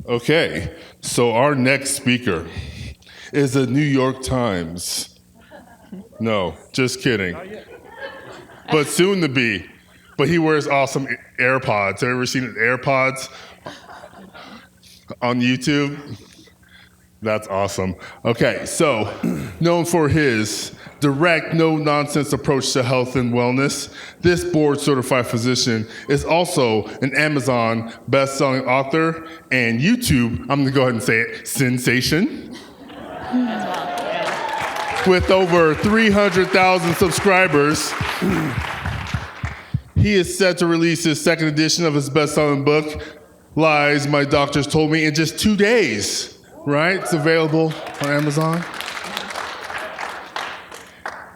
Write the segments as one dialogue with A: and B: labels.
A: Okay, so our next speaker is the New York Times. No, just kidding. But soon to be. But he wears awesome AirPods. Have you ever seen AirPods on YouTube? That's awesome. Okay, so known for his direct, no-nonsense approach to health and wellness, this board-certified physician is also an Amazon best-selling author and YouTube, I'm gonna go ahead and say it, sensation. With over 300,000 subscribers, he is set to release his second edition of his best-selling book, Lies My Doctors Told Me, in just 2 days, right? It's available on Amazon.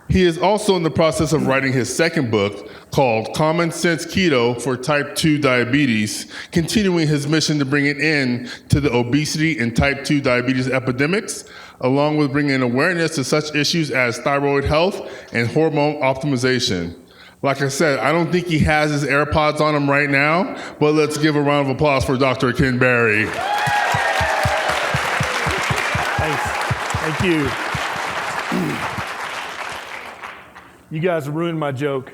A: He is also in the process of writing his second book called Common Sense Keto for Type 2 Diabetes, continuing his mission to bring an end to the obesity and type 2 diabetes epidemics, along with bringing awareness to such issues as thyroid health and hormone optimization. Like I said, I don't think he has his AirPods on him right now, but let's give a round of applause for Dr. Ken Berry.
B: Thanks. Thank you. You guys ruined my joke.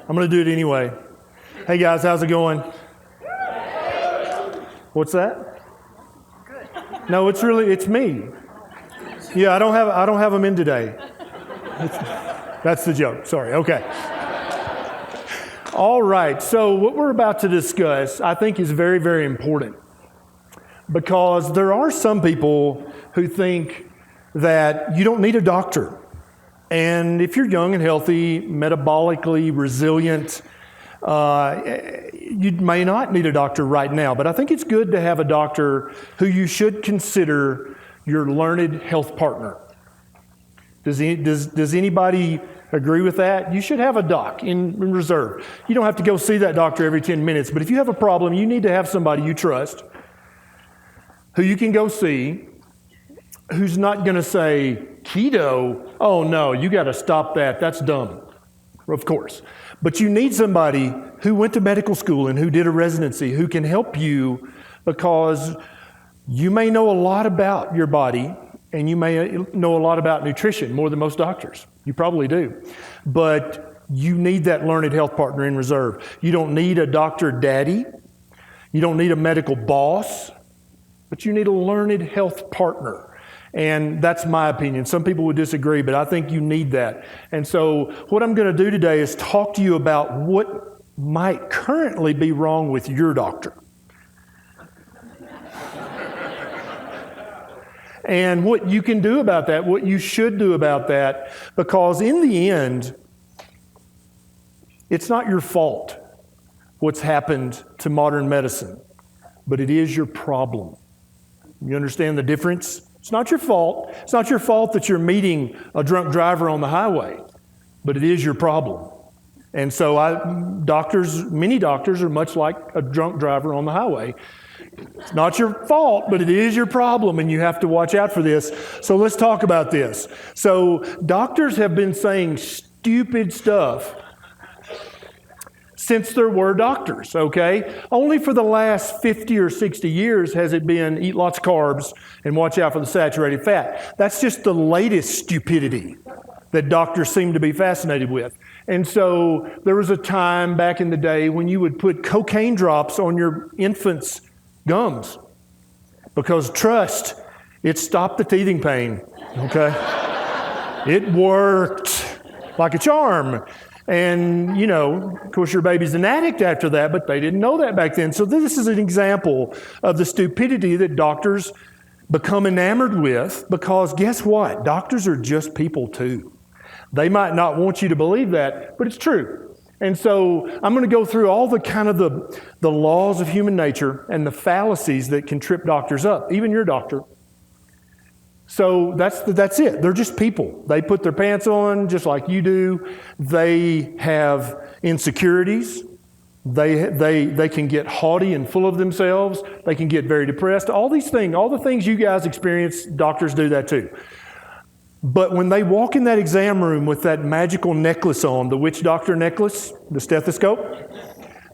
B: I'm going to do it anyway. Hey guys, how's it going? What's that? Good. No, it's me. Yeah, I don't have them in today. That's the joke. Sorry. Okay. All right. So what we're about to discuss, I think, is very, very important, because there are some people who think that you don't need a doctor. And if you're young and healthy, metabolically resilient, you may not need a doctor right now. But I think it's good to have a doctor who you should consider your learned health partner. Does anybody agree with that? You should have a doc in reserve. You don't have to go see that doctor every 10 minutes, but if you have a problem, you need to have somebody you trust who you can go see, who's not going to say, keto? Oh no, you got to stop that. That's dumb. Of course. But you need somebody who went to medical school and who did a residency, who can help you, because you may know a lot about your body and you may know a lot about nutrition, more than most doctors. You probably do. But you need that learned health partner in reserve. You don't need a doctor daddy. You don't need a medical boss, but you need a learned health partner. And that's my opinion. Some people would disagree, but I think you need that. And so what I'm going to do today is talk to you about what might currently be wrong with your doctor. And what you can do about that, what you should do about that, because in the end, it's not your fault what's happened to modern medicine, but it is your problem. You understand the difference? It's not your fault. It's not your fault that you're meeting a drunk driver on the highway, but it is your problem. And so many doctors are much like a drunk driver on the highway. It's not your fault, but it is your problem, and you have to watch out for this. So let's talk about this. So doctors have been saying stupid stuff since there were doctors, okay? Only for the last 50 or 60 years has it been eat lots of carbs and watch out for the saturated fat. That's just the latest stupidity that doctors seem to be fascinated with. And so there was a time back in the day when you would put cocaine drops on your infant's gums, because trust, it stopped the teething pain, okay? It worked like a charm. And, you know, of course, your baby's an addict after that, but they didn't know that back then. So this is an example of the stupidity that doctors become enamored with, because guess what? Doctors are just people too. They might not want you to believe that, but it's true. And so I'm going to go through all the kind of the laws of human nature and the fallacies that can trip doctors up, even your doctor. So that's it. They're just people. They put their pants on just like you do. They have insecurities. They can get haughty and full of themselves. They can get very depressed. All these things, all the things you guys experience, doctors do that too. But when they walk in that exam room with that magical necklace on, the witch doctor necklace, the stethoscope,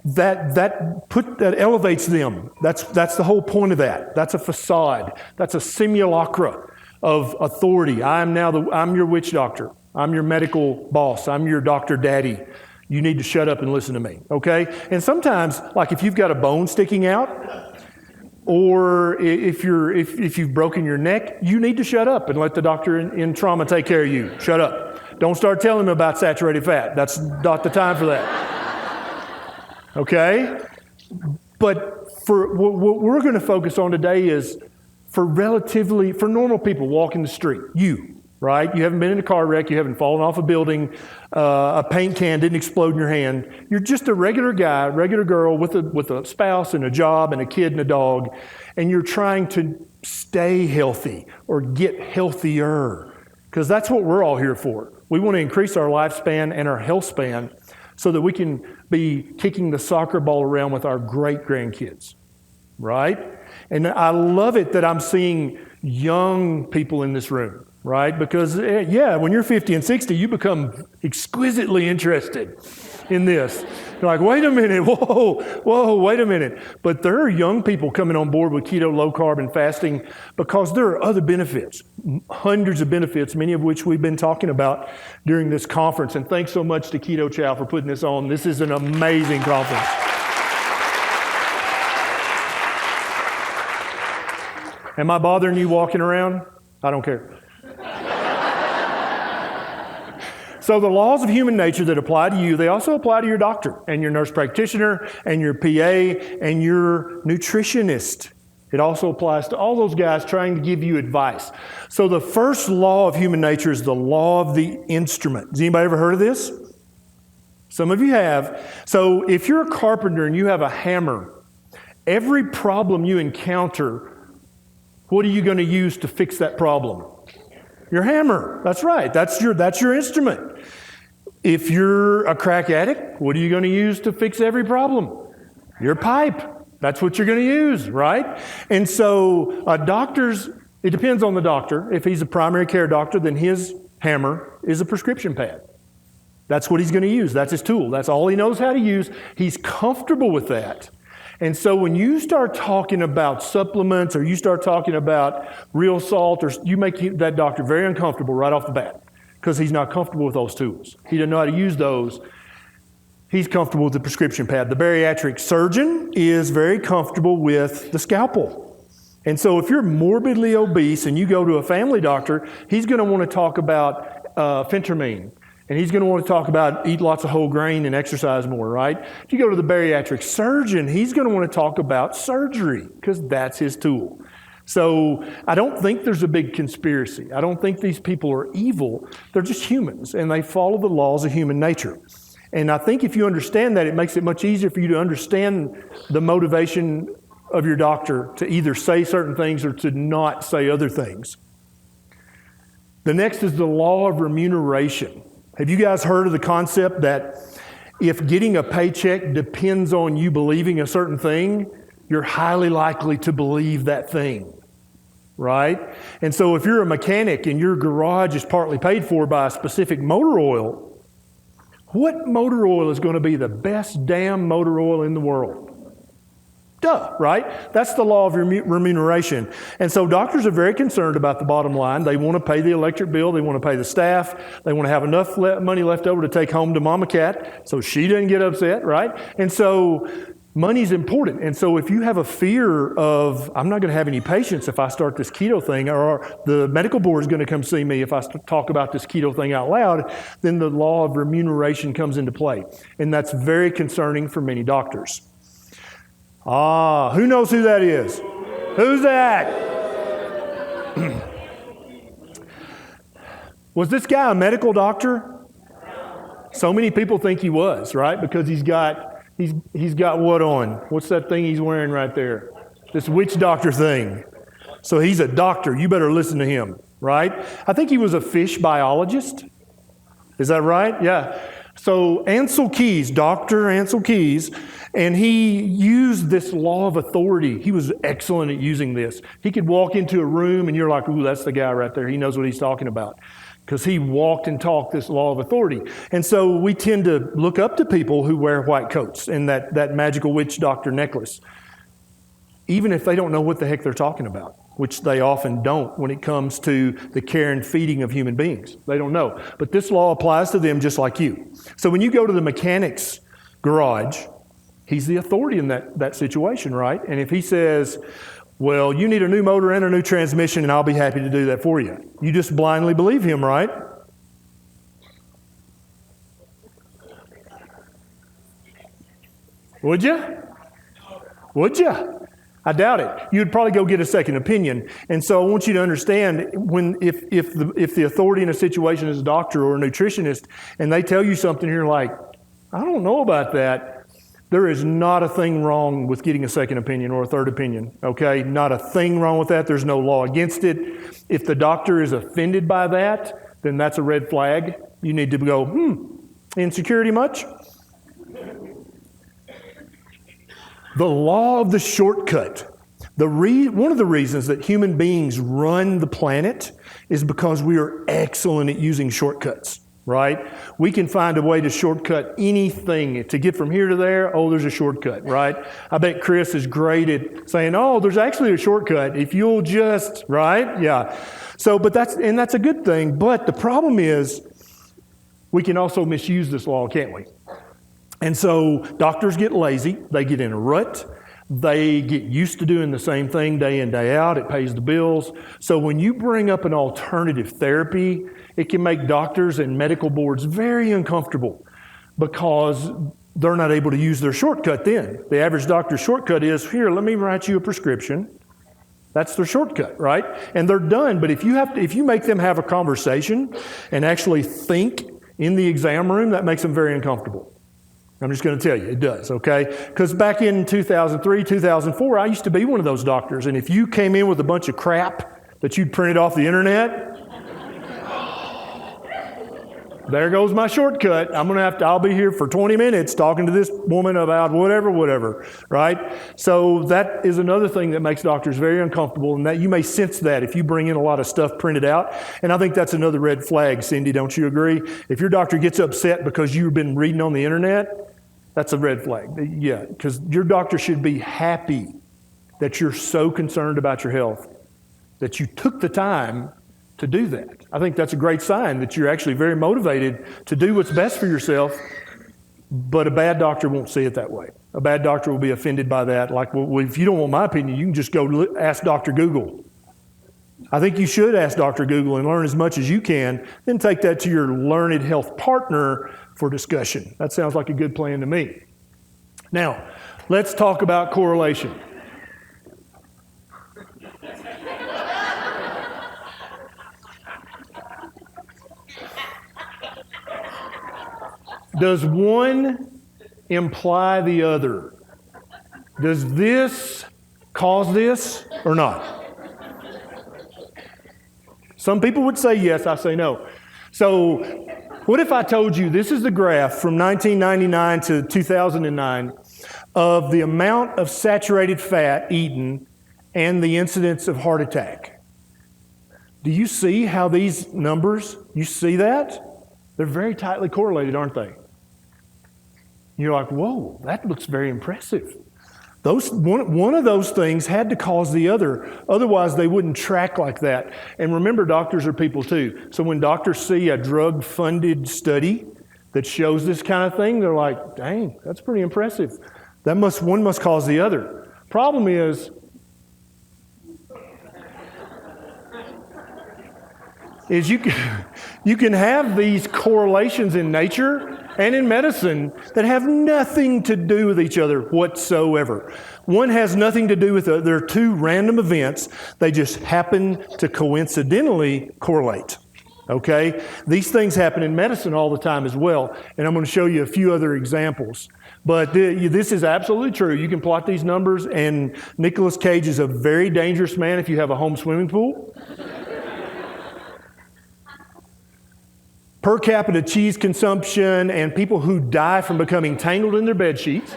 B: that elevates them. That's the whole point of that. That's a facade. That's a simulacra of authority. I'm your witch doctor. I'm your medical boss. I'm your doctor daddy. You need to shut up and listen to me, okay? And sometimes, like if you've got a bone sticking out, or if you've broken your neck, you need to shut up and let the doctor in trauma take care of you. Shut up. Don't start telling them about saturated fat. That's not the time for that. Okay? But for what we're going to focus on today is for normal people walking the street, right? You haven't been in a car wreck. You haven't fallen off a building. A paint can didn't explode in your hand. You're just a regular guy, regular girl with a spouse and a job and a kid and a dog, and you're trying to stay healthy or get healthier, because that's what we're all here for. We want to increase our lifespan and our health span so that we can be kicking the soccer ball around with our great-grandkids, right? And I love it that I'm seeing young people in this room. Right? Because, when you're 50 and 60, you become exquisitely interested in this. You're like, wait a minute, whoa, wait a minute. But there are young people coming on board with keto, low carb, and fasting because there are other benefits, hundreds of benefits, many of which we've been talking about during this conference. And thanks so much to Keto Chow for putting this on. This is an amazing conference. Am I bothering you walking around? I don't care. So the laws of human nature that apply to you, they also apply to your doctor and your nurse practitioner and your PA and your nutritionist. It also applies to all those guys trying to give you advice. So the first law of human nature is the law of the instrument. Has anybody ever heard of this? Some of you have. So if you're a carpenter and you have a hammer, every problem you encounter, what are you going to use to fix that problem? Your hammer. That's right. That's your instrument. If you're a crack addict, what are you going to use to fix every problem? Your pipe. That's what you're going to use, right? And so it depends on the doctor. If he's a primary care doctor, then his hammer is a prescription pad. That's what he's going to use. That's his tool. That's all he knows how to use. He's comfortable with that. And so when you start talking about supplements or you start talking about real salt, or you make that doctor very uncomfortable right off the bat because he's not comfortable with those tools. He doesn't know how to use those. He's comfortable with the prescription pad. The bariatric surgeon is very comfortable with the scalpel. And so if you're morbidly obese and you go to a family doctor, he's going to want to talk about phentermine. And he's going to want to talk about eat lots of whole grain and exercise more, right? If you go to the bariatric surgeon, he's going to want to talk about surgery because that's his tool. So I don't think there's a big conspiracy. I don't think these people are evil. They're just humans, and they follow the laws of human nature. And I think if you understand that, it makes it much easier for you to understand the motivation of your doctor to either say certain things or to not say other things. The next is the law of remuneration. Have you guys heard of the concept that if getting a paycheck depends on you believing a certain thing, you're highly likely to believe that thing, right? And so if you're a mechanic and your garage is partly paid for by a specific motor oil, what motor oil is going to be the best damn motor oil in the world? Duh, right? That's the law of remuneration. And so doctors are very concerned about the bottom line. They want to pay the electric bill. They want to pay the staff. They want to have enough money left over to take home to Mama Cat so she doesn't get upset, right? And so money's important. And so if you have a fear of, I'm not going to have any patients if I start this keto thing, or the medical board is going to come see me if I talk about this keto thing out loud, then the law of remuneration comes into play. And that's very concerning for many doctors. Who knows who that is? Who's that? Was this guy a medical doctor? So many people think he was, right? Because he's got what on? What's that thing he's wearing right there? This witch doctor thing. So he's a doctor. You better listen to him, right? I think he was a fish biologist. Is that right? Yeah. So Dr. Ansel Keys, and he used this law of authority. He was excellent at using this. He could walk into a room and you're like, ooh, that's the guy right there. He knows what he's talking about. because he walked and talked this law of authority. And so we tend to look up to people who wear white coats and that magical witch doctor necklace, even if they don't know what the heck they're talking about, which they often don't when it comes to the care and feeding of human beings. They don't know. But this law applies to them just like you. So when you go to the mechanic's garage, he's the authority in that situation, right? And if he says, well, you need a new motor and a new transmission, and I'll be happy to do that for you, you just blindly believe him, right? Would you? Would you? I doubt it. You'd probably go get a second opinion. And so I want you to understand, if the authority in a situation is a doctor or a nutritionist, and they tell you something, and you're like, I don't know about that. There is not a thing wrong with getting a second opinion or a third opinion, okay? Not a thing wrong with that. There's no law against it. If the doctor is offended by that, then that's a red flag. You need to go, insecurity much? The law of the shortcut. One of the reasons that human beings run the planet is because we are excellent at using shortcuts, right? We can find a way to shortcut anything. To get from here to there, there's a shortcut, right? I bet Chris is great at saying, there's actually a shortcut if you'll just, right? Yeah. So, that's a good thing. But the problem is we can also misuse this law, can't we? And so doctors get lazy, they get in a rut, they get used to doing the same thing day in, day out, it pays the bills. So when you bring up an alternative therapy, it can make doctors and medical boards very uncomfortable because they're not able to use their shortcut then. The average doctor's shortcut is, here, let me write you a prescription. That's their shortcut, right? And they're done. But if you make them have a conversation and actually think in the exam room, that makes them very uncomfortable. I'm just going to tell you, it does, okay? Because back in 2003, 2004, I used to be one of those doctors, and if you came in with a bunch of crap that you'd printed off the internet, there goes my shortcut. I'll be here for 20 minutes talking to this woman about whatever, right? So that is another thing that makes doctors very uncomfortable, and that you may sense that if you bring in a lot of stuff printed out. And I think that's another red flag, Cindy, don't you agree? If your doctor gets upset because you've been reading on the internet, that's a red flag. Yeah, because your doctor should be happy that you're so concerned about your health, that you took the time to do that. I think that's a great sign that you're actually very motivated to do what's best for yourself, but a bad doctor won't see it that way. A bad doctor will be offended by that. Like, well, if you don't want my opinion, you can just go ask Dr. Google. I think you should ask Dr. Google and learn as much as you can, then take that to your learned health partner for discussion. That sounds like a good plan to me. Now, let's talk about correlation. Does one imply the other? Does this cause this or not? Some people would say yes, I say no. So what if I told you this is the graph from 1999 to 2009 of the amount of saturated fat eaten and the incidence of heart attack? Do you see how these numbers, you see that? They're very tightly correlated, aren't they? You're like, whoa, that looks very impressive. One of those things had to cause the other. Otherwise, they wouldn't track like that. And remember, doctors are people too. So when doctors see a drug-funded study that shows this kind of thing, they're like, dang, that's pretty impressive. One must cause the other. Problem is you can have these correlations in nature and in medicine that have nothing to do with each other whatsoever. One has nothing to do with it. They're two random events. They just happen to coincidentally correlate. Okay? These things happen in medicine all the time as well, and I'm going to show you a few other examples. But this is absolutely true. You can plot these numbers, and Nicolas Cage is a very dangerous man if you have a home swimming pool. Per capita cheese consumption and people who die from becoming tangled in their bed sheets.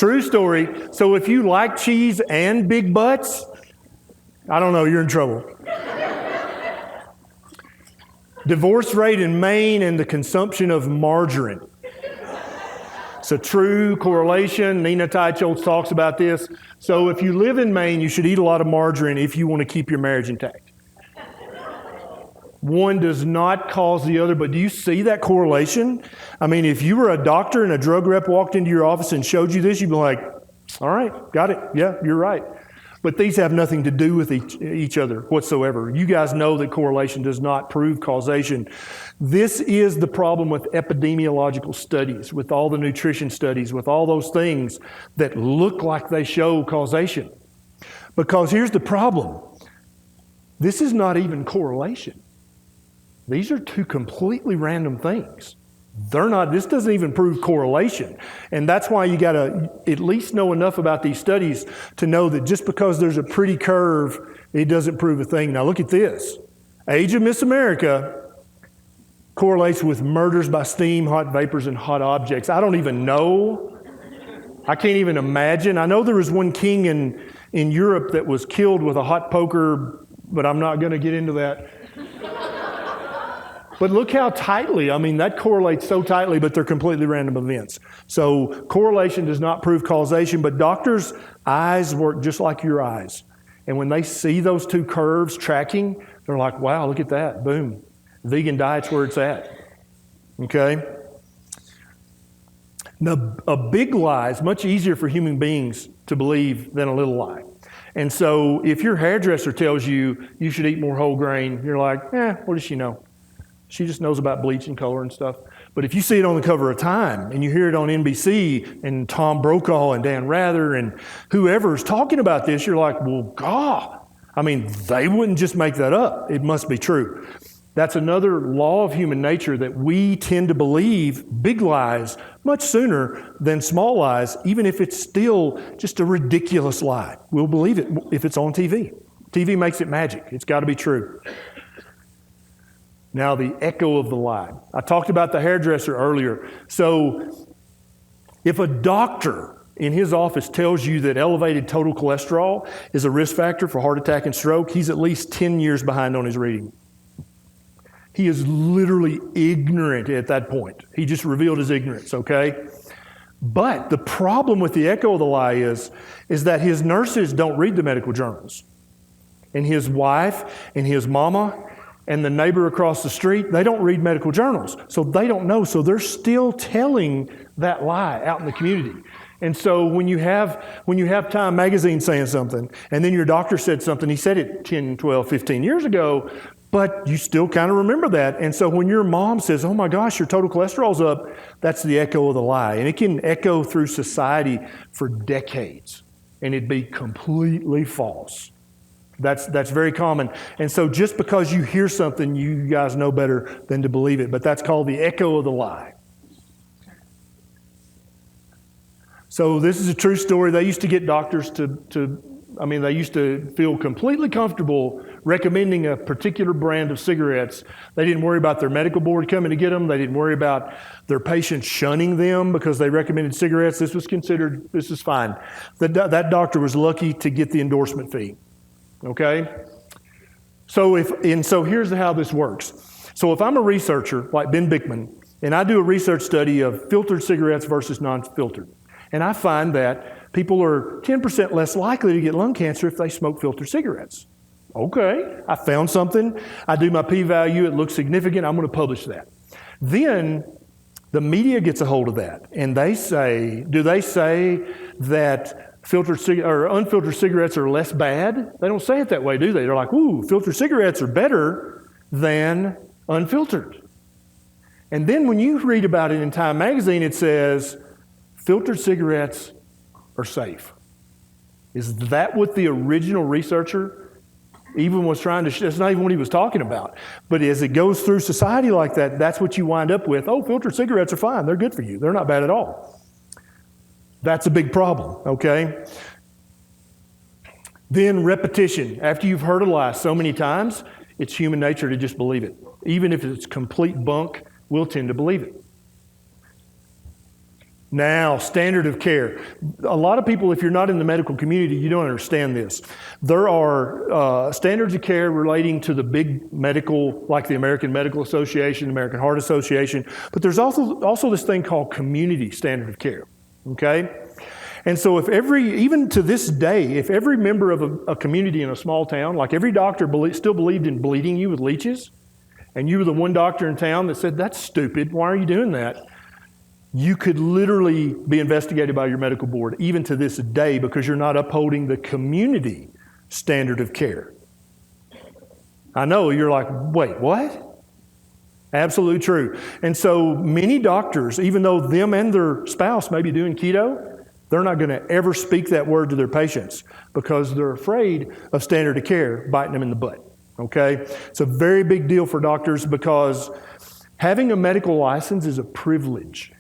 B: True story. So if you like cheese and big butts, I don't know, you're in trouble. Divorce rate in Maine and the consumption of margarine. It's a true correlation. Nina Teicholz talks about this. So if you live in Maine, you should eat a lot of margarine if you want to keep your marriage intact. One does not cause the other, but do you see that correlation? I mean, if you were a doctor and a drug rep walked into your office and showed you this, you'd be like, all right, got it. Yeah, you're right. But these have nothing to do with each other whatsoever. You guys know that correlation does not prove causation. This is the problem with epidemiological studies, with all the nutrition studies, with all those things that look like they show causation. Because here's the problem. This is not even correlation. These are two completely random things. This doesn't even prove correlation. And that's why you gotta at least know enough about these studies to know that just because there's a pretty curve, it doesn't prove a thing. Now look at this. Age of Miss America correlates with murders by steam, hot vapors, and hot objects. I don't even know. I can't even imagine. I know there was one king in Europe that was killed with a hot poker, but I'm not gonna get into that. But look how tightly, I mean, that correlates so tightly, but they're completely random events. So correlation does not prove causation, but doctors' eyes work just like your eyes. And when they see those two curves tracking, they're like, wow, look at that, boom. Vegan diet's where it's at, okay? Now, a big lie is much easier for human beings to believe than a little lie. And so if your hairdresser tells you you should eat more whole grain, you're like, what does she know? She just knows about bleach and color and stuff. But if you see it on the cover of Time and you hear it on NBC and Tom Brokaw and Dan Rather and whoever's talking about this, you're like, well, God, I mean, they wouldn't just make that up. It must be true. That's another law of human nature that we tend to believe big lies much sooner than small lies, even if it's still just a ridiculous lie. We'll believe it if it's on TV. TV makes it magic. It's got to be true. Now, the echo of the lie. I talked about the hairdresser earlier. So, if a doctor in his office tells you that elevated total cholesterol is a risk factor for heart attack and stroke, he's at least 10 years behind on his reading. He is literally ignorant at that point. He just revealed his ignorance, okay? But the problem with the echo of the lie is that his nurses don't read the medical journals. And his wife and his mama and the neighbor across the street, they don't read medical journals. So they don't know. So they're still telling that lie out in the community. And so when you have Time magazine saying something, and then your doctor said something, he said it 10, 12, 15 years ago, but you still kind of remember that. And so when your mom says, oh my gosh, your total cholesterol's up, that's the echo of the lie. And it can echo through society for decades, and it'd be completely false. That's very common. And so just because you hear something, you guys know better than to believe it. But that's called the echo of the lie. So this is a true story. They used to get doctors they used to feel completely comfortable recommending a particular brand of cigarettes. They didn't worry about their medical board coming to get them. They didn't worry about their patients shunning them because they recommended cigarettes. This is fine. That doctor was lucky to get the endorsement fee. Okay? So here's how this works. So if I'm a researcher like Ben Bickman, and I do a research study of filtered cigarettes versus non-filtered, and I find that people are 10% less likely to get lung cancer if they smoke filtered cigarettes. Okay, I found something. I do my p-value. It looks significant. I'm going to publish that. Then the media gets a hold of that, and they say that unfiltered cigarettes are less bad? They don't say it that way, do they? They're like, ooh, filtered cigarettes are better than unfiltered. And then when you read about it in Time magazine, it says, filtered cigarettes are safe. Is that what the original researcher even was trying to, that's not even what he was talking about. But as it goes through society like that, that's what you wind up with. Oh, filtered cigarettes are fine. They're good for you. They're not bad at all. That's a big problem, okay? Then repetition. After you've heard a lie so many times, it's human nature to just believe it. Even if it's complete bunk, we'll tend to believe it. Now, standard of care. A lot of people, if you're not in the medical community, you don't understand this. There are standards of care relating to the big medical, like the American Medical Association, the American Heart Association, but there's also this thing called community standard of care, okay? And so even to this day, if every member of a community in a small town, like every doctor still believed in bleeding you with leeches, and you were the one doctor in town that said, that's stupid, why are you doing that? You could literally be investigated by your medical board, even to this day, because you're not upholding the community standard of care. I know, you're like, wait, what? Absolutely true. And so many doctors, even though them and their spouse may be doing keto, they're not going to ever speak that word to their patients because they're afraid of standard of care biting them in the butt, okay? It's a very big deal for doctors because having a medical license is a privilege.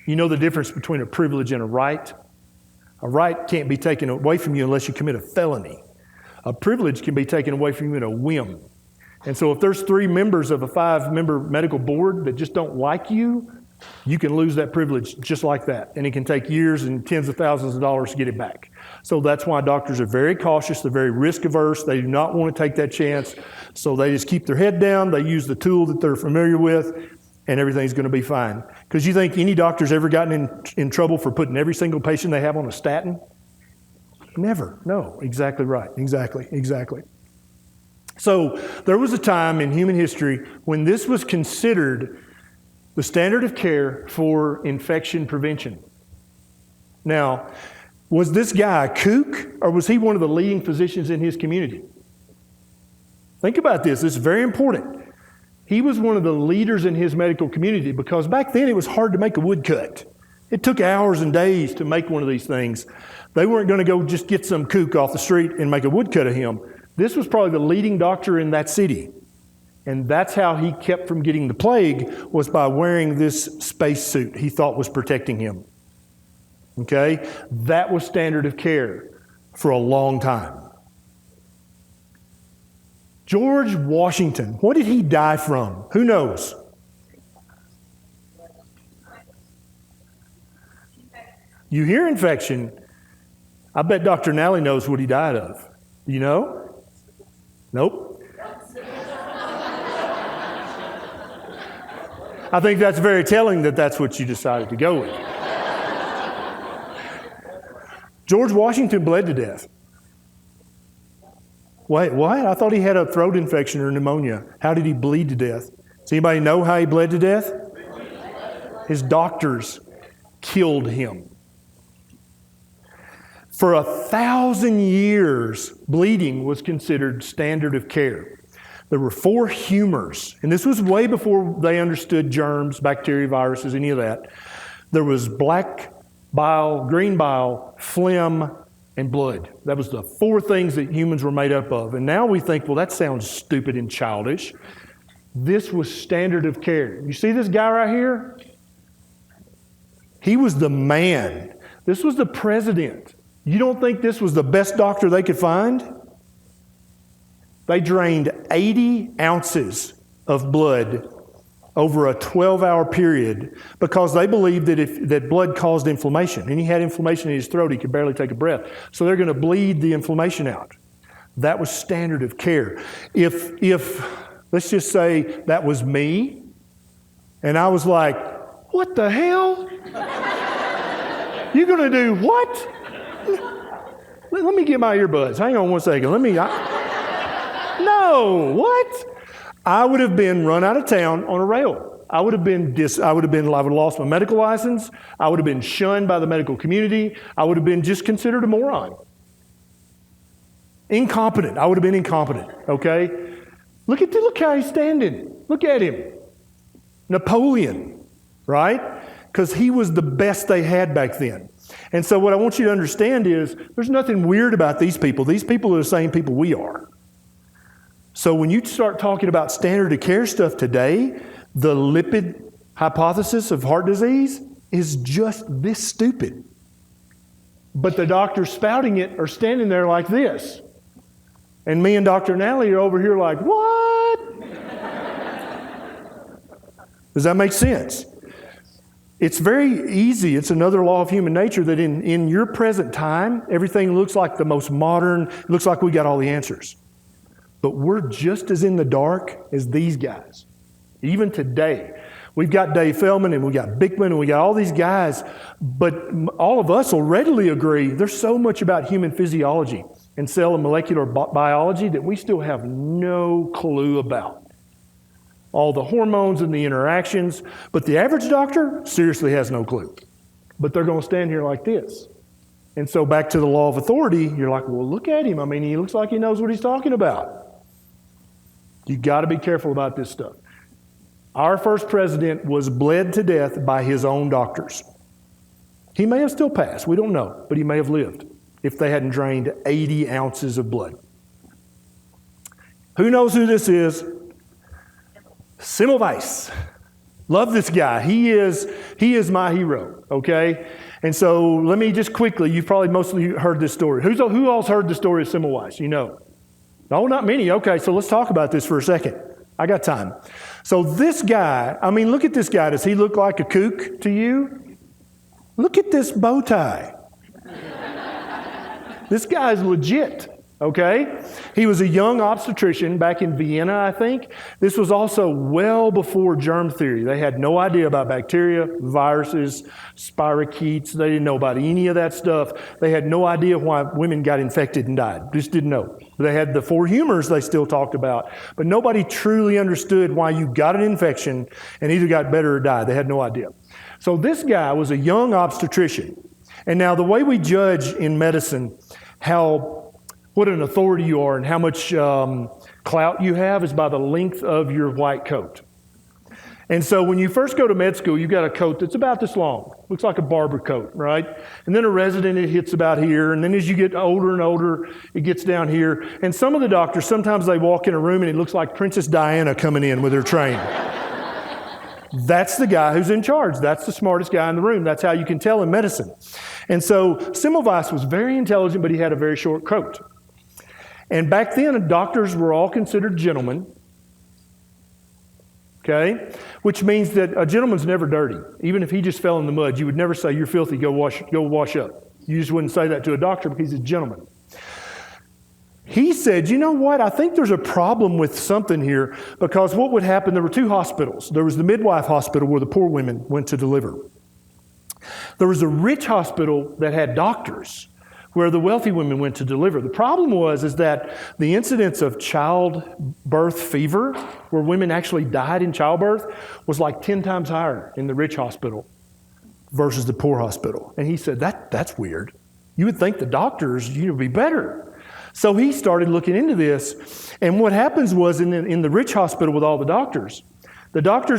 B: You know the difference between a privilege and a right? A right can't be taken away from you unless you commit a felony. A privilege can be taken away from you in a whim. And so if there's 3 members of a 5-member medical board that just don't like you, you can lose that privilege just like that. And it can take years and tens of thousands of dollars to get it back. So that's why doctors are very cautious. They're very risk averse. They do not want to take that chance. So they just keep their head down. They use the tool that they're familiar with, and everything's going to be fine. Because you think any doctor's ever gotten in trouble for putting every single patient they have on a statin? Never. No. Exactly right. Exactly. So there was a time in human history when this was considered the standard of care for infection prevention. Now, was this guy a kook, or was he one of the leading physicians in his community? Think about this. This is very important. He was one of the leaders in his medical community because back then it was hard to make a woodcut. It took hours and days to make one of these things. They weren't going to go just get some kook off the street and make a woodcut of him. This was probably the leading doctor in that city. And that's how he kept from getting the plague, was by wearing this space suit he thought was protecting him. Okay? That was standard of care for a long time. George Washington, what did he die from? Who knows? You hear infection. I bet Dr. Nally knows what he died of. You know? Nope. I think that's very telling that that's what you decided to go with. George Washington bled to death. Wait, what? I thought he had a throat infection or pneumonia. How did he bleed to death? Does anybody know how he bled to death? His doctors killed him. For 1,000 years, bleeding was considered standard of care. There were 4 humors, and this was way before they understood germs, bacteria, viruses, any of that. There was black bile, green bile, phlegm, and blood. That was the 4 things that humans were made up of. And now we think, well, that sounds stupid and childish. This was standard of care. You see this guy right here? He was the man. This was the president. You don't think this was the best doctor they could find? They drained 80 ounces of blood over a 12-hour period because they believed that blood caused inflammation. And he had inflammation in his throat. He could barely take a breath. So they're going to bleed the inflammation out. That was standard of care. If let's just say that was me, and I was like, what the hell? You're going to do what? Let me get my earbuds. Hang on one second. No, what? I would have been run out of town on a rail. I would have lost my medical license. I would have been shunned by the medical community. I would have been just considered a moron. Incompetent. I would have been incompetent, okay? Look how he's standing. Look at him. Napoleon, right? Because he was the best they had back then. And so what I want you to understand is there's nothing weird about these people. These people are the same people we are. So when you start talking about standard of care stuff today, the lipid hypothesis of heart disease is just this stupid. But the doctors spouting it are standing there like this. And me and Dr. Nally are over here like, what? Does that make sense? It's very easy. It's another law of human nature that in your present time, everything looks like the most modern, it looks like we got all the answers. But we're just as in the dark as these guys. Even today, we've got Dave Feldman and we got Bickman and we got all these guys, but all of us will readily agree there's so much about human physiology and cell and molecular biology that we still have no clue about. All the hormones and the interactions, but the average doctor seriously has no clue. But they're going to stand here like this. And so back to the law of authority, you're like, well, look at him. I mean, he looks like he knows what he's talking about. You got to be careful about this stuff. Our first president was bled to death by his own doctors. He may have still passed, we don't know, but he may have lived if they hadn't drained 80 ounces of blood. Who knows who this is? Semmelweis. Love this guy. He is my hero, okay? And so let me just quickly, you've probably mostly heard this story. Who else heard the story of Semmelweis? You know. No, not many. Okay, so let's talk about this for a second. I got time. So this guy, I mean, look at this guy. Does he look like a kook to you? Look at this bow tie. This guy's legit. Okay? He was a young obstetrician back in Vienna, I think. This was also well before germ theory. They had no idea about bacteria, viruses, spirochetes. They didn't know about any of that stuff. They had no idea why women got infected and died. Just didn't know. They had the four humors they still talked about, but nobody truly understood why you got an infection and either got better or died. They had no idea. So this guy was a young obstetrician. And now the way we judge in medicine what an authority you are and how much clout you have is by the length of your white coat. And so when you first go to med school, you've got a coat that's about this long. Looks like a barber coat, right? And then a resident, it hits about here. And then as you get older and older, it gets down here. And some of the doctors, sometimes they walk in a room and it looks like Princess Diana coming in with her train. That's the guy who's in charge. That's the smartest guy in the room. That's how you can tell in medicine. And so Semmelweis was very intelligent, but he had a very short coat. And back then, doctors were all considered gentlemen, okay? Which means that a gentleman's never dirty. Even if he just fell in the mud, you would never say, you're filthy, go wash up. You just wouldn't say that to a doctor because he's a gentleman. He said, you know what, I think there's a problem with something here, because what would happen, there were two hospitals. There was the midwife hospital where the poor women went to deliver. There was a rich hospital that had doctors where the wealthy women went to deliver. The problem is that the incidence of childbirth fever, where women actually died in childbirth, was like 10 times higher in the rich hospital versus the poor hospital. And he said, that's weird. You would think the doctors, would be better. So he started looking into this. And what happens was in the rich hospital with all the doctors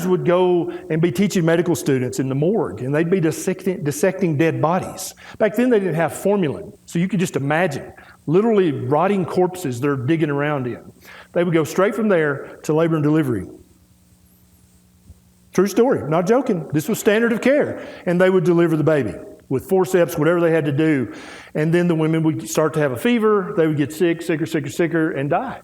B: would go and be teaching medical students in the morgue, and they'd be dissecting dead bodies. Back then, they didn't have formalin, so you could just imagine literally rotting corpses they're digging around in. They would go straight from there to labor and delivery. True story, not joking. This was standard of care, and they would deliver the baby with forceps, whatever they had to do, and then the women would start to have a fever. They would get sicker, and die.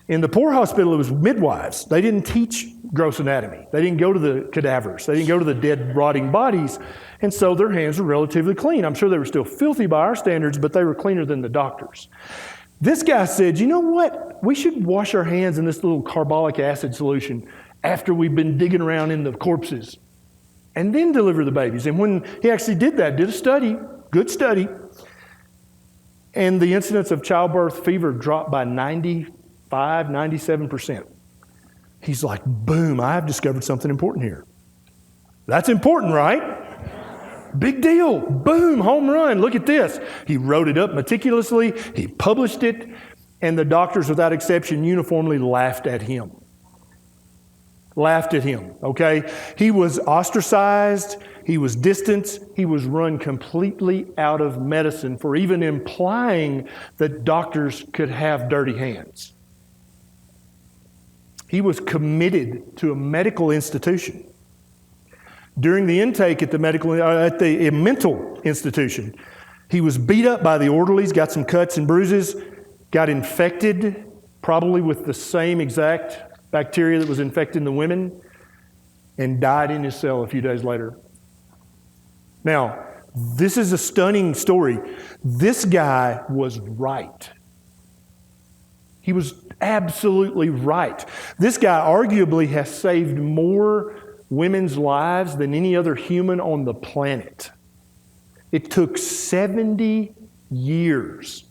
B: In the poor hospital, it was midwives. They didn't teach gross anatomy. They didn't go to the cadavers. They didn't go to the dead, rotting bodies. And so their hands were relatively clean. I'm sure they were still filthy by our standards, but they were cleaner than the doctors. This guy said, you know what? We should wash our hands in this little carbolic acid solution after we've been digging around in the corpses and then deliver the babies. And when he actually did that, did a study, good study, and the incidence of childbirth fever dropped by 97%. He's like, boom, I've discovered something important here. That's important, right? Big deal. Boom, home run. Look at this. He wrote it up meticulously. He published it. And the doctors, without exception, uniformly laughed at him. Okay? He was ostracized. He was distanced. He was run completely out of medicine for even implying that doctors could have dirty hands. He was committed to a medical institution. During the intake at the mental institution, he was beat up by the orderlies, got some cuts and bruises, got infected, probably with the same exact bacteria that was infecting the women. and died in his cell a few days later. Now, this is a stunning story. This guy was right. He was absolutely right. This guy arguably has saved more women's lives than any other human on the planet. It took 70 years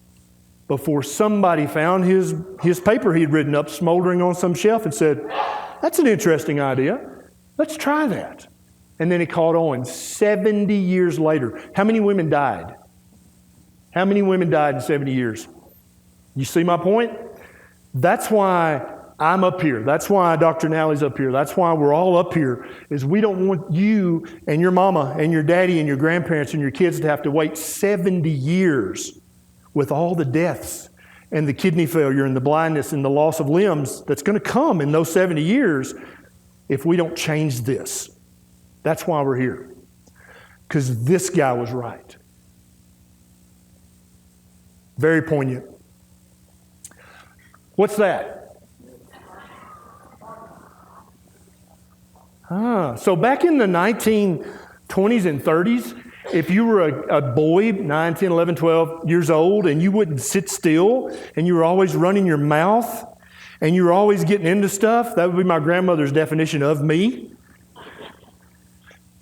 B: before somebody found his paper he'd written up smoldering on some shelf and said, "That's an interesting idea. Let's try that." And then it caught on 70 years later. How many women died? How many women died in 70 years? You see my point? That's why I'm up here. That's why Dr. Nally's up here. That's why we're all up here, is we don't want you and your mama and your daddy and your grandparents and your kids to have to wait 70 years with all the deaths and the kidney failure and the blindness and the loss of limbs that's going to come in those 70 years if we don't change this. That's why we're here. Because this guy was right. Very poignant. What's that? So back in the 1920s and 30s, if you were a boy, 9, 10, 11, 12 years old, and you wouldn't sit still, and you were always running your mouth, and you were always getting into stuff, that would be my grandmother's definition of me.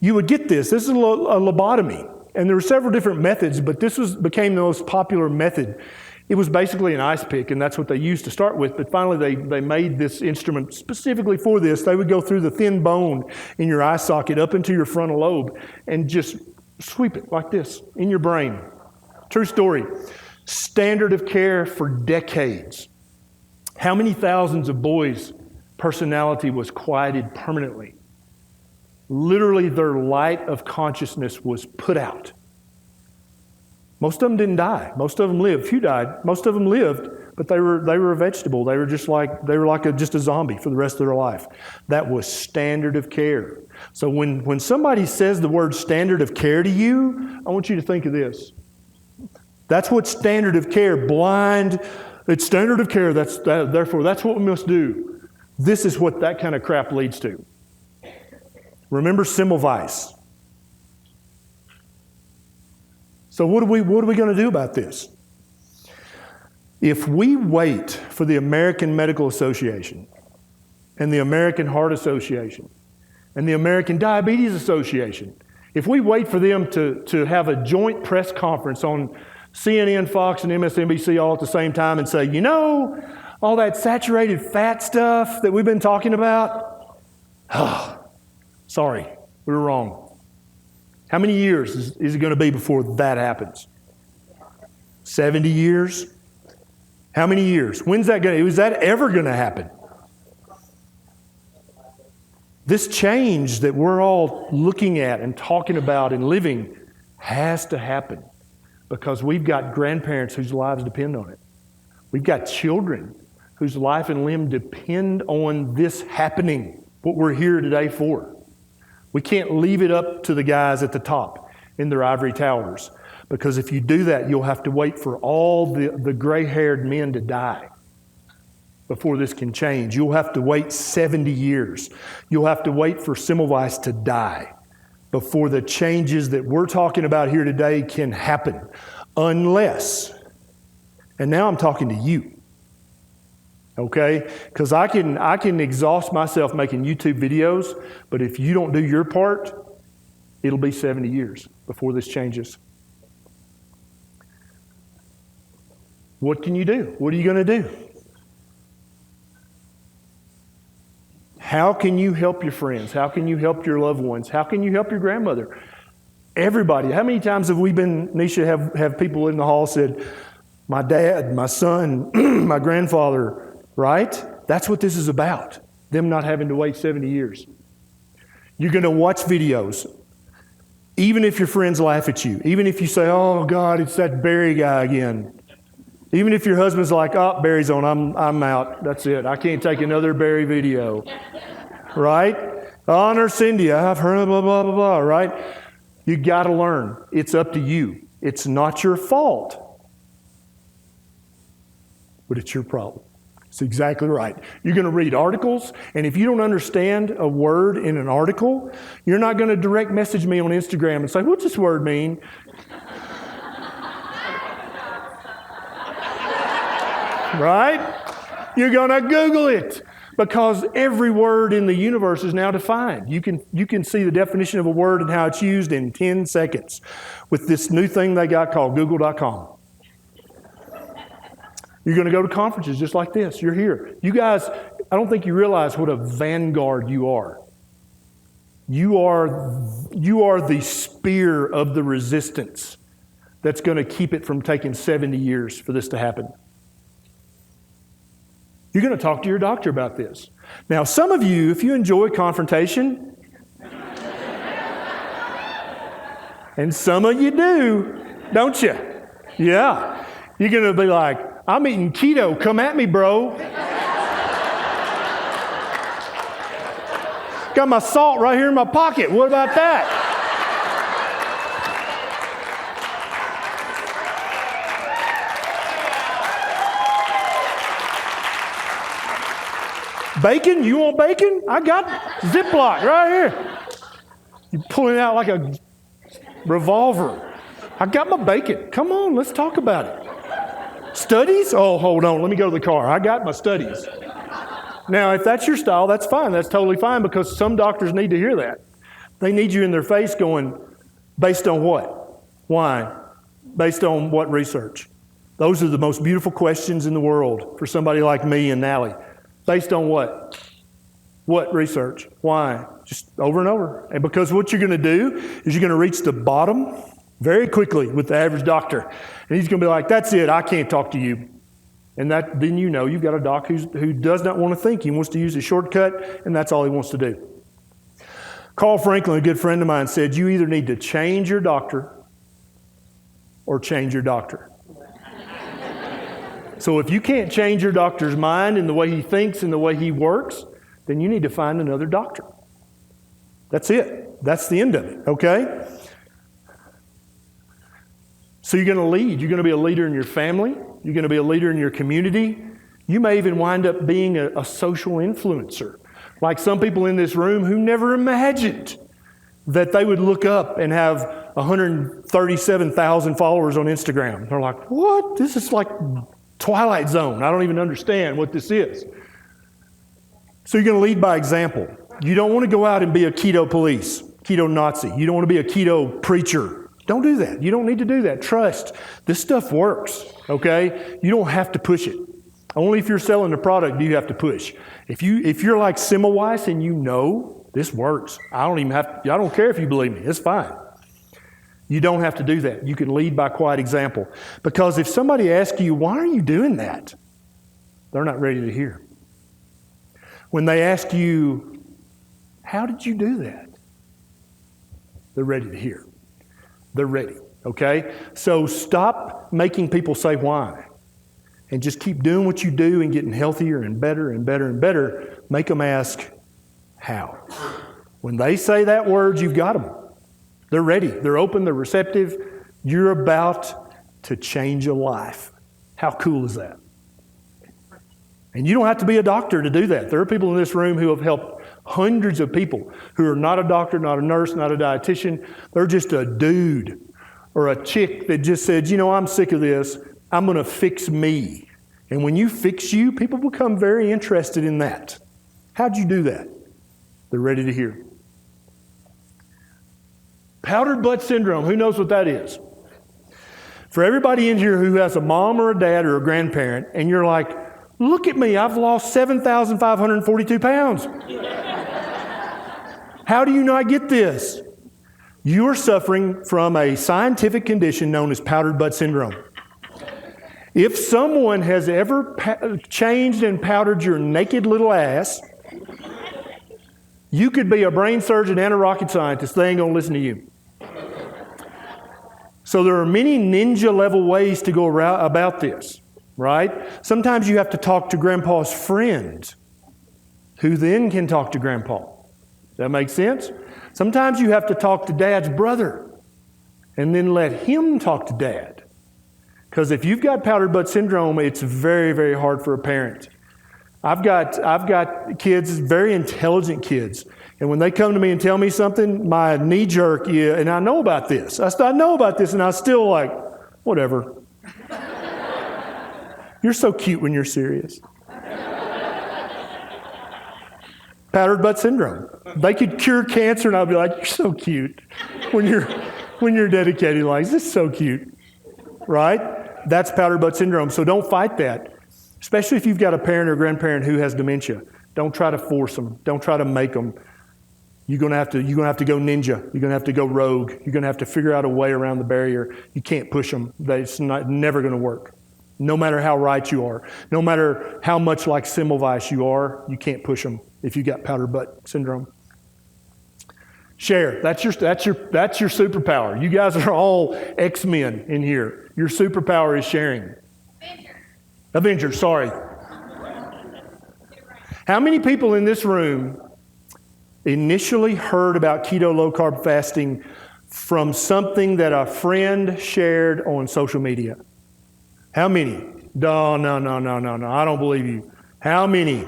B: You would get this. This is a lobotomy. And there were several different methods, but this became the most popular method. It was basically an ice pick, and that's what they used to start with. But finally, they made this instrument specifically for this. They would go through the thin bone in your eye socket up into your frontal lobe and just sweep it like this in your brain. True story. Standard of care for decades. How many thousands of boys' personality was quieted permanently? Literally, their light of consciousness was put out. Most of them didn't die. Most of them lived. Few died. Most of them lived, but they were a vegetable. They were just like just a zombie for the rest of their life. That was standard of care. So when somebody says the word standard of care to you, I want you to think of this. That's what standard of care, blind. It's standard of care. Therefore, that's what we must do. This is what that kind of crap leads to. Remember Semmelweis. So what are we going to do about this? If we wait for the American Medical Association and the American Heart Association and the American Diabetes Association, if we wait for them to have a joint press conference on CNN, Fox, and MSNBC all at the same time and say, you know, all that saturated fat stuff that we've been talking about, sorry, we were wrong. How many years is it going to be before that happens? 70 years? How many years? When's that going to, is that ever going to happen? This change that we're all looking at and talking about and living has to happen because we've got grandparents whose lives depend on it. We've got children whose life and limb depend on this happening, what we're here today for. We can't leave it up to the guys at the top in their ivory towers because if you do that, you'll have to wait for all the gray-haired men to die before this can change. You'll have to wait 70 years. You'll have to wait for Semmelweis to die before the changes that we're talking about here today can happen. Unless, and now I'm talking to you, okay? Because I can exhaust myself making YouTube videos, but if you don't do your part, it'll be 70 years before this changes. What can you do? What are you going to do? How can you help your friends? How can you help your loved ones? How can you help your grandmother? Everybody. How many times have we been, Nisha, have people in the hall said, my dad, my son, my grandfather, right? That's what this is about. Them not having to wait 70 years. You're going to watch videos. Even if your friends laugh at you. Even if you say, oh God, it's that Barry guy again. Even if your husband's like, oh, Barry's on, I'm out. That's it. I can't take another Barry video. Right? Honor Cindy, I've heard blah, blah, blah, blah, right? You got to learn. It's up to you. It's not your fault. But it's your problem. That's exactly right. You're going to read articles, and if you don't understand a word in an article, you're not going to direct message me on Instagram and say, what's this word mean? Right? You're going to Google it, because every word in the universe is now defined. You can see the definition of a word and how it's used in 10 seconds with this new thing they got called Google.com. You're going to go to conferences just like this. You're here. You guys, I don't think you realize what a vanguard you are. You are the spear of the resistance that's going to keep it from taking 70 years for this to happen. You're going to talk to your doctor about this. Now, some of you, if you enjoy confrontation, and some of you do, don't you? Yeah. You're going to be like, I'm eating keto. Come at me, bro. Got my salt right here in my pocket. What about that? Bacon? You want bacon? I got Ziploc right here. You're pulling it out like a revolver. I got my bacon. Come on, let's talk about it. Studies? Oh, hold on. Let me go to the car. I got my studies. Now, if that's your style, that's fine. That's totally fine, because some doctors need to hear that. They need you in their face going, based on what? Why? Based on what research? Those are the most beautiful questions in the world for somebody like me and Nally. Based on what? What research? Why? Just over and over. And because what you're going to do is you're going to reach the bottom very quickly with the average doctor. And he's going to be like, that's it, I can't talk to you. And then you know you've got a doc who does not want to think. He wants to use a shortcut, and that's all he wants to do. Carl Franklin, a good friend of mine, said, you either need to change your doctor or change your doctor. So if you can't change your doctor's mind and the way he thinks and the way he works, then you need to find another doctor. That's it. That's the end of it, okay? So you're going to lead. You're going to be a leader in your family. You're going to be a leader in your community. You may even wind up being a social influencer, like some people in this room who never imagined that they would look up and have 137,000 followers on Instagram. They're like, what? This is like Twilight Zone. I don't even understand what this is. So you're going to lead by example. You don't want to go out and be a keto police, keto Nazi. You don't want to be a keto preacher. Don't do that. You don't need to do that. Trust. This stuff works, okay? You don't have to push it. Only if you're selling the product do you have to push. If you're like Semmelweis and you know this works, I don't care if you believe me. It's fine. You don't have to do that. You can lead by quiet example. Because if somebody asks you, why are you doing that? They're not ready to hear. When they ask you, how did you do that? They're ready to hear. They're ready, okay? So stop making people say why, and just keep doing what you do and getting healthier and better and better and better. Make them ask, how? When they say that word, you've got them. They're ready. They're open. They're receptive. You're about to change a life. How cool is that? And you don't have to be a doctor to do that. There are people in this room who have helped hundreds of people who are not a doctor, not a nurse, not a dietitian. They're just a dude or a chick that just said, I'm sick of this. I'm going to fix me. And when you fix you, people become very interested in that. How'd you do that? They're ready to hear. Powdered butt syndrome. Who knows what that is? For everybody in here who has a mom or a dad or a grandparent, and you're like, look at me, I've lost 7,542 pounds. How do you not get this? You are suffering from a scientific condition known as powdered butt syndrome. If someone has ever changed and powdered your naked little ass, you could be a brain surgeon and a rocket scientist. They ain't going to listen to you. So there are many ninja level ways to go about this, right? Sometimes you have to talk to grandpa's friend, who then can talk to grandpa. Does that make sense? Sometimes you have to talk to dad's brother and then let him talk to dad. Because if you've got powdered butt syndrome, it's very, very hard for a parent I've got kids, very intelligent kids. And when they come to me and tell me something, my knee jerk, yeah, and I know about this. I know about this, and I still like, whatever. You're so cute when you're serious. Powdered butt syndrome. They could cure cancer, and I'd be like, you're so cute. When you're dedicated, like, this is so cute, right? That's powdered butt syndrome. So don't fight that, especially if you've got a parent or grandparent who has dementia. Don't try to force them. Don't try to make them. You're gonna have to go ninja. You're gonna have to go rogue. You're gonna have to figure out a way around the barrier. You can't push them. It's never gonna work. No matter how right you are, no matter how much like Semmelweis you are, you can't push them if you got powder butt syndrome. Share. That's your superpower. You guys are all X-Men in here. Your superpower is sharing. Avengers, sorry. How many people in this room initially heard about keto low carb fasting from something that a friend shared on social media? How many? No, I don't believe you. How many?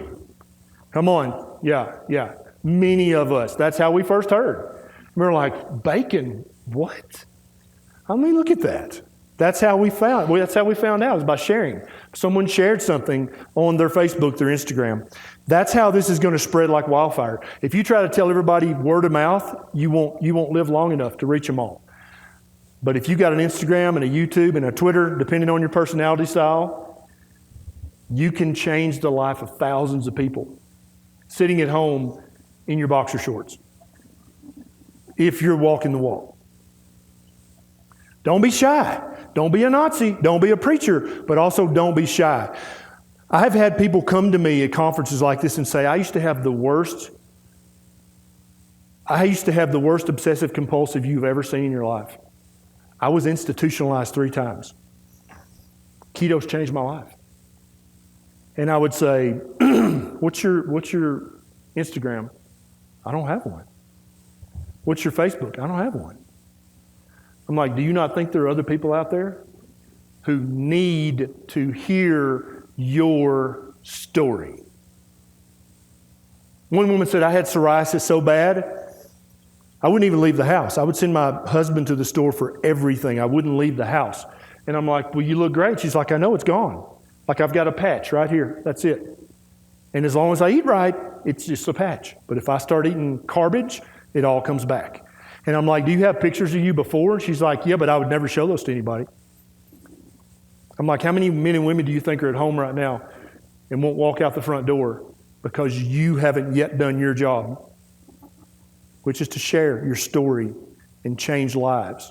B: Come on. Yeah. Many of us. That's how we first heard. We were like, bacon? What? I mean, look at that. That's how we found out, is by sharing. Someone shared something on their Facebook, their Instagram. That's how this is going to spread like wildfire. If you try to tell everybody word of mouth, you won't live long enough to reach them all. But if you got an Instagram and a YouTube and a Twitter, depending on your personality style, you can change the life of thousands of people sitting at home in your boxer shorts if you're walking the walk. Don't be shy. Don't be a Nazi. Don't be a preacher, but also don't be shy. I've had people come to me at conferences like this and say, I used to have the worst obsessive compulsive you've ever seen in your life. I was institutionalized 3 times. Keto's changed my life. And I would say, what's your Instagram? I don't have one. What's your Facebook? I don't have one. I'm like, do you not think there are other people out there who need to hear your story? One woman said, I had psoriasis so bad, I wouldn't even leave the house. I would send my husband to the store for everything. I wouldn't leave the house. And I'm like, well, you look great. She's like, I know, it's gone. Like, I've got a patch right here. That's it. And as long as I eat right, it's just a patch. But if I start eating garbage, it all comes back. And I'm like, do you have pictures of you before? She's like, yeah, but I would never show those to anybody. I'm like, how many men and women do you think are at home right now and won't walk out the front door because you haven't yet done your job, which is to share your story and change lives?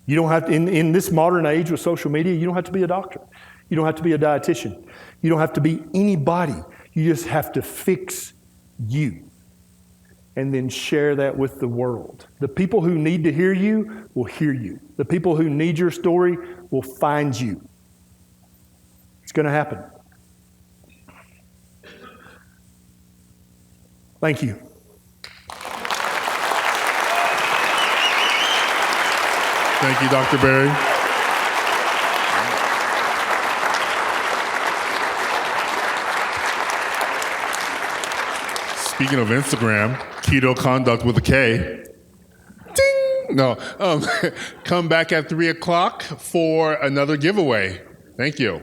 B: You don't have to, in this modern age with social media, you don't have to be a doctor. You don't have to be a dietitian. You don't have to be anybody. You just have to fix you and then share that with the world. The people who need to hear you will hear you. The people who need your story will find you. It's going to happen. Thank you.
A: Thank you, Dr. Berry. Speaking of Instagram, Keto Conduct with a K. Ding! No, come back at 3 o'clock for another giveaway. Thank you.